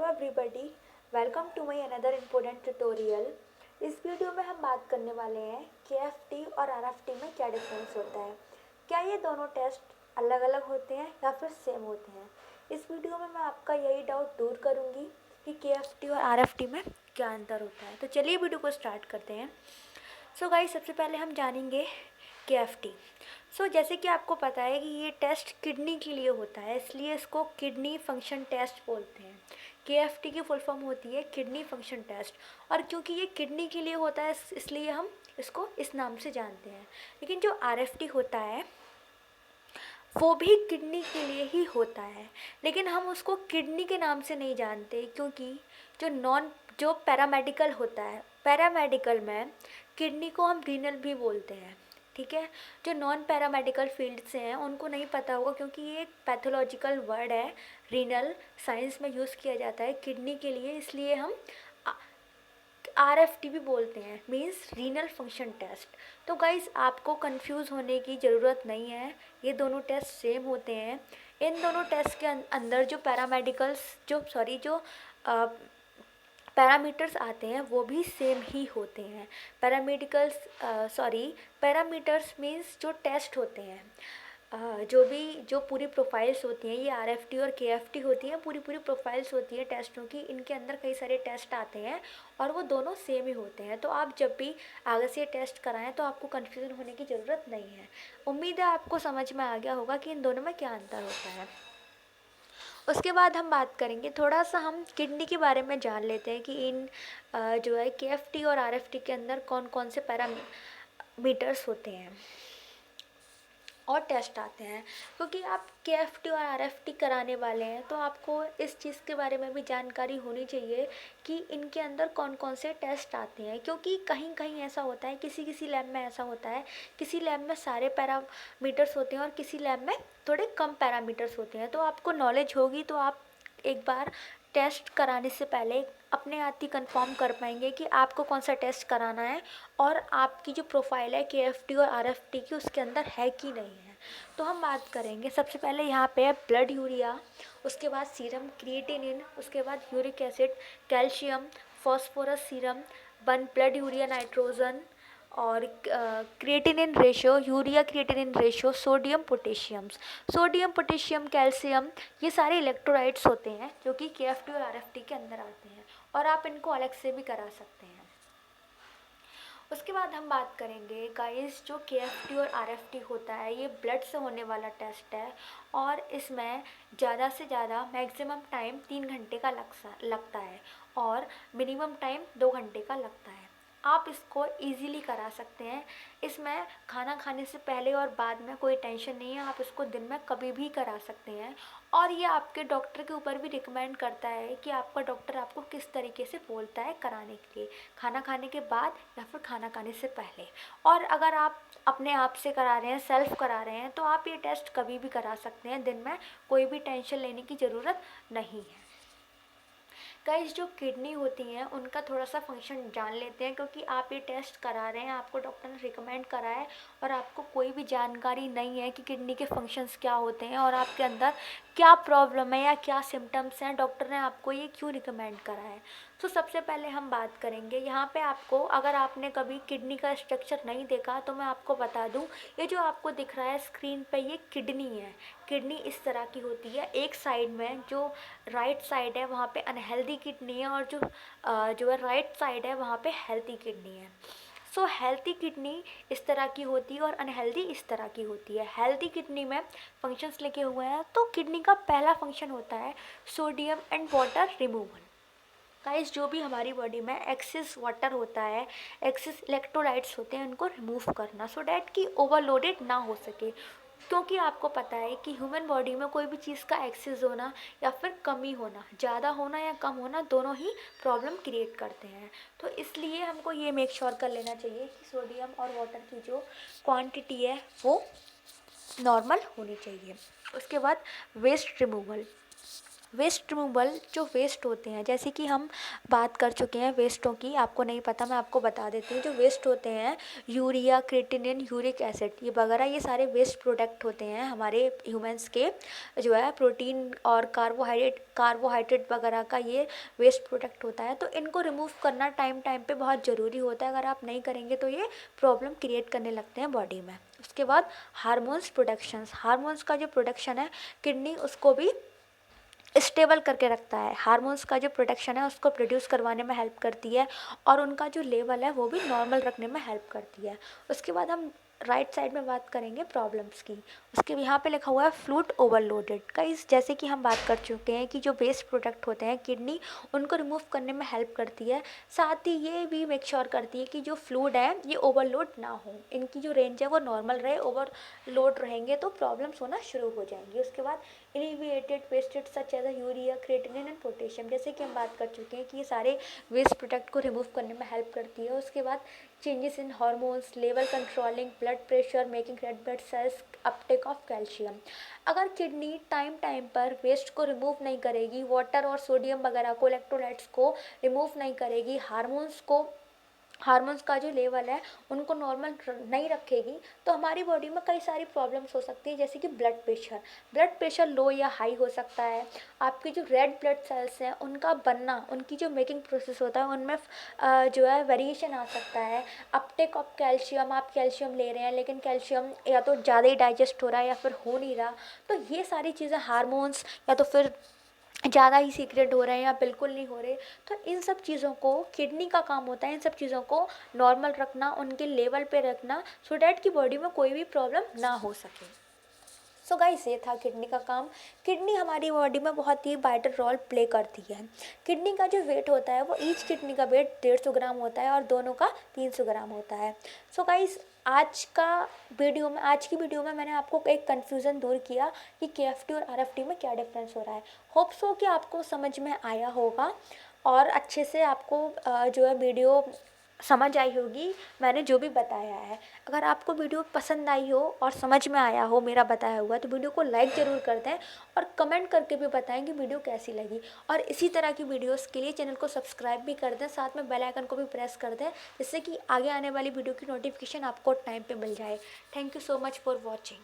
Hello everybody, welcome to my another important tutorial. इस video में हम बात करने वाले हैं केएफटी और आरएफटी में क्या डिफरेंस होता है। क्या ये दोनों टेस्ट अलग अलग होते हैं या फिर सेम होते हैं। इस वीडियो में मैं आपका यही डाउट दूर करूँगी कि केएफटी और आरएफटी में क्या अंतर होता है। तो चलिए वीडियो को स्टार्ट करते हैं। सो गाइस, सबसे पहले हम जानेंगे केएफटी। जैसे कि आपको पता है कि ये टेस्ट किडनी के लिए होता है, इसलिए इसको किडनी फंक्शन टेस्ट बोलते हैं। केएफटी की फुल फॉर्म होती है किडनी फंक्शन टेस्ट, और क्योंकि ये किडनी के लिए होता है इसलिए हम इसको इस नाम से जानते हैं। लेकिन जो आरएफटी होता है वो भी किडनी के लिए ही होता है, लेकिन हम उसको किडनी के नाम से नहीं जानते, क्योंकि जो पैरामेडिकल होता है, पैरामेडिकल में किडनी को हम रीनल भी बोलते हैं। ठीक है, जो नॉन पैरामेडिकल फील्ड से हैं उनको नहीं पता होगा, क्योंकि ये एक पैथोलॉजिकल वर्ड है। रीनल साइंस में यूज़ किया जाता है किडनी के लिए, इसलिए हम आरएफटी भी बोलते हैं, मीन्स रीनल फंक्शन टेस्ट। तो गाइस, आपको कंफ्यूज होने की ज़रूरत नहीं है, ये दोनों टेस्ट सेम होते हैं। इन दोनों टेस्ट के अंदर जो पैरामीटर्स आते हैं वो भी सेम ही होते हैं। पैरामीटर्स मीन्स जो टेस्ट होते हैं, जो पूरी प्रोफाइल्स होती हैं, ये आरएफटी और केएफटी होती हैं, पूरी प्रोफाइल्स होती है टेस्टों की। इनके अंदर कई सारे टेस्ट आते हैं और वो दोनों सेम ही होते हैं। तो आप जब भी आगे से टेस्ट कराएं तो आपको कन्फ्यूज़न होने की ज़रूरत नहीं है। उम्मीद है आपको समझ में आ गया होगा कि इन दोनों में क्या अंतर होता है। उसके बाद हम बात करेंगे, थोड़ा सा हम किडनी के बारे में जान लेते हैं कि इन जो है केएफटी और आरएफटी के अंदर कौन कौन से पैरामीटर्स होते हैं और टेस्ट आते हैं। क्योंकि आप केएफटी और आरएफटी कराने वाले हैं तो आपको इस चीज़ के बारे में भी जानकारी होनी चाहिए कि इनके अंदर कौन कौन से टेस्ट आते हैं। क्योंकि कहीं कहीं ऐसा होता है, किसी लैब में ऐसा होता है, किसी लैब में सारे पैरामीटर्स होते हैं और किसी लैब में थोड़े कम पैरामीटर्स होते हैं। तो आपको नॉलेज होगी तो आप एक बार टेस्ट कराने से पहले अपने आप ही कंफर्म कर पाएंगे कि आपको कौन सा टेस्ट कराना है और आपकी जो प्रोफाइल है केएफटी और आरएफटी की उसके अंदर है कि नहीं है। तो हम बात करेंगे, सबसे पहले यहाँ पे है ब्लड यूरिया, उसके बाद सीरम क्रिएटिनिन, उसके बाद uric acid, calcium, phosphorus serum, blood urea nitrogen और creatinine ratio, urea creatinine ratio, sodium potassium calcium, ये सारे इलेक्ट्रोलाइट्स होते हैं जो कि केएफटी और आरएफटी के अंदर आते हैं, और आप इनको अलग से भी करा सकते हैं। उसके बाद हम बात करेंगे गाइस, जो केएफटी और आरएफटी होता है ये ब्लड से होने वाला टेस्ट है, और इसमें ज़्यादा से ज़्यादा मैक्सिमम टाइम 3 घंटे का लगता है और मिनिमम टाइम 2 घंटे का लगता है। आप इसको इजीली करा सकते हैं। इसमें खाना खाने से पहले और बाद में कोई टेंशन नहीं है, आप इसको दिन में कभी भी करा सकते हैं। और ये आपके डॉक्टर के ऊपर भी रिकमेंड करता है कि आपका डॉक्टर आपको किस तरीके से बोलता है कराने के लिए, खाना खाने के बाद या फिर खाना खाने से पहले। और अगर आप अपने आप से करा रहे हैं, सेल्फ करा रहे हैं, तो आप ये टेस्ट कभी भी करा सकते हैं, दिन में कोई भी टेंशन लेने की ज़रूरत नहीं है। गाइस, जो किडनी होती हैं उनका थोड़ा सा फंक्शन जान लेते हैं, क्योंकि आप ये टेस्ट करा रहे हैं, आपको डॉक्टर ने रिकमेंड करा है और आपको कोई भी जानकारी नहीं है कि किडनी के फंक्शंस क्या होते हैं और आपके अंदर क्या प्रॉब्लम है या क्या सिम्टम्स हैं, डॉक्टर ने आपको ये क्यों रिकमेंड करा है। तो सबसे पहले हम बात करेंगे यहाँ पे आपको, अगर आपने कभी किडनी का स्ट्रक्चर नहीं देखा तो मैं आपको बता दूँ, ये जो आपको दिख रहा है स्क्रीन पे ये किडनी है। किडनी इस तरह की होती है, एक साइड में जो राइट साइड है वहाँ पे अनहेल्दी किडनी है, और जो है राइट साइड है वहाँ पे हेल्दी किडनी है। हेल्दी किडनी इस तरह की होती है और अनहेल्दी इस तरह की होती है। हेल्दी किडनी में फंक्शंस लिखे हुए हैं, तो किडनी का पहला फंक्शन होता है sodium and water removal. Guys, जो भी हमारी बॉडी में एक्सेस वाटर होता है, एक्सेस इलेक्ट्रोलाइट्स होते हैं, उनको रिमूव करना, सो डैट कि ओवरलोडेड ना हो सके। क्योंकि आपको पता है कि ह्यूमन बॉडी में कोई भी चीज़ का एक्सेस होना या फिर कमी होना, ज़्यादा होना या कम होना, दोनों ही प्रॉब्लम क्रिएट करते हैं। तो इसलिए हमको ये मेक श्योर कर लेना चाहिए कि सोडियम और वाटर की जो क्वांटिटी है वो नॉर्मल होनी चाहिए। उसके बाद वेस्ट रिमूवल, वेस्ट रिमूवल जो वेस्ट होते हैं, जैसे कि हम बात कर चुके हैं वेस्टों की, आपको नहीं पता मैं आपको बता देती हूँ। जो वेस्ट होते हैं यूरिया, क्रिएटिनिन, यूरिक एसिड ये वगैरह, ये सारे वेस्ट प्रोडक्ट होते हैं हमारे ह्यूमंस के, जो है प्रोटीन और कार्बोहाइड्रेट वगैरह का ये वेस्ट प्रोडक्ट होता है। तो इनको रिमूव करना टाइम टाइम पे बहुत ज़रूरी होता है। अगर आप नहीं करेंगे तो ये प्रॉब्लम क्रिएट करने लगते हैं बॉडी में। उसके बाद हार्मोन्स प्रोडक्शंस, हार्मोन्स का जो प्रोडक्शन है किडनी उसको भी स्टेबल करके रखता है। हार्मोन्स का जो प्रोडक्शन है उसको प्रोड्यूस करवाने में हेल्प करती है और उनका जो लेवल है वो भी नॉर्मल रखने में हेल्प करती है। उसके बाद हम राइट साइड में बात करेंगे प्रॉब्लम्स की। उसके यहाँ पे लिखा हुआ है फ्लूइड ओवरलोडेड। कई जैसे कि हम बात कर चुके हैं कि जो वेस्ट प्रोडक्ट होते हैं किडनी उनको रिमूव करने में हेल्प करती है, साथ ही ये भी मेक श्योर करती है कि जो फ्लूइड है ये ओवरलोड ना हो, इनकी जो रेंज है वो नॉर्मल रहे। ओवरलोड रहेंगे तो प्रॉब्लम्स होना शुरू हो जाएंगी। उसके बाद elevated wastage such as urea, creatinine and potassium, जैसे कि हम बात कर चुके हैं कि ये सारे वेस्ट प्रोडक्ट को रिमूव करने में हेल्प करती है। उसके बाद changes in hormones, level controlling blood pressure, making red blood cells, Uptake of calcium. अगर किडनी टाइम टाइम पर वेस्ट को रिमूव नहीं करेगी, वाटर और सोडियम वगैरह को, इलेक्ट्रोलाइट्स को रिमूव नहीं करेगी, हार्मोन्स का जो लेवल है उनको नॉर्मल नहीं रखेगी, तो हमारी बॉडी में कई सारी प्रॉब्लम्स हो सकती है, जैसे कि ब्लड प्रेशर लो या हाई हो सकता है। आपकी जो रेड ब्लड सेल्स हैं उनका बनना, उनकी जो मेकिंग प्रोसेस होता है उनमें जो है वेरिएशन आ सकता है। अपटेक ऑफ कैल्शियम, आप कैल्शियम ले रहे हैं लेकिन कैल्शियम या तो ज़्यादा ही डाइजेस्ट हो रहा है या फिर हो नहीं रहा। तो ये सारी चीज़ें हार्मोन्स या तो फिर ज़्यादा ही सीक्रेट हो रहे हैं या बिल्कुल नहीं हो रहे। तो इन सब चीज़ों को किडनी का काम होता है, इन सब चीज़ों को नॉर्मल रखना, उनके लेवल पे रखना, सो डैट कि बॉडी में कोई भी प्रॉब्लम ना हो सके। सो गाइस ये था किडनी का काम। किडनी हमारी बॉडी में बहुत ही वाइटल रोल प्ले करती है। किडनी का जो वेट होता है वो ईच किडनी का वेट 150 ग्राम होता है और दोनों का 300 ग्राम होता है। सो गाइस आज की वीडियो में मैंने आपको एक कन्फ्यूज़न दूर किया कि केएफटी और आरएफटी में क्या डिफरेंस हो रहा है। होप सो कि आपको समझ में आया होगा और अच्छे से आपको जो है वीडियो समझ आई होगी मैंने जो भी बताया है। अगर आपको वीडियो पसंद आई हो और समझ में आया हो मेरा बताया हुआ, तो वीडियो को लाइक ज़रूर कर दें और कमेंट करके भी बताएं कि वीडियो कैसी लगी। और इसी तरह की वीडियोस के लिए चैनल को सब्सक्राइब भी कर दें, साथ में बेल आइकन को भी प्रेस कर दें, जिससे कि आगे आने वाली वीडियो की नोटिफिकेशन आपको टाइम पे मिल जाए। Thank you so much for watching.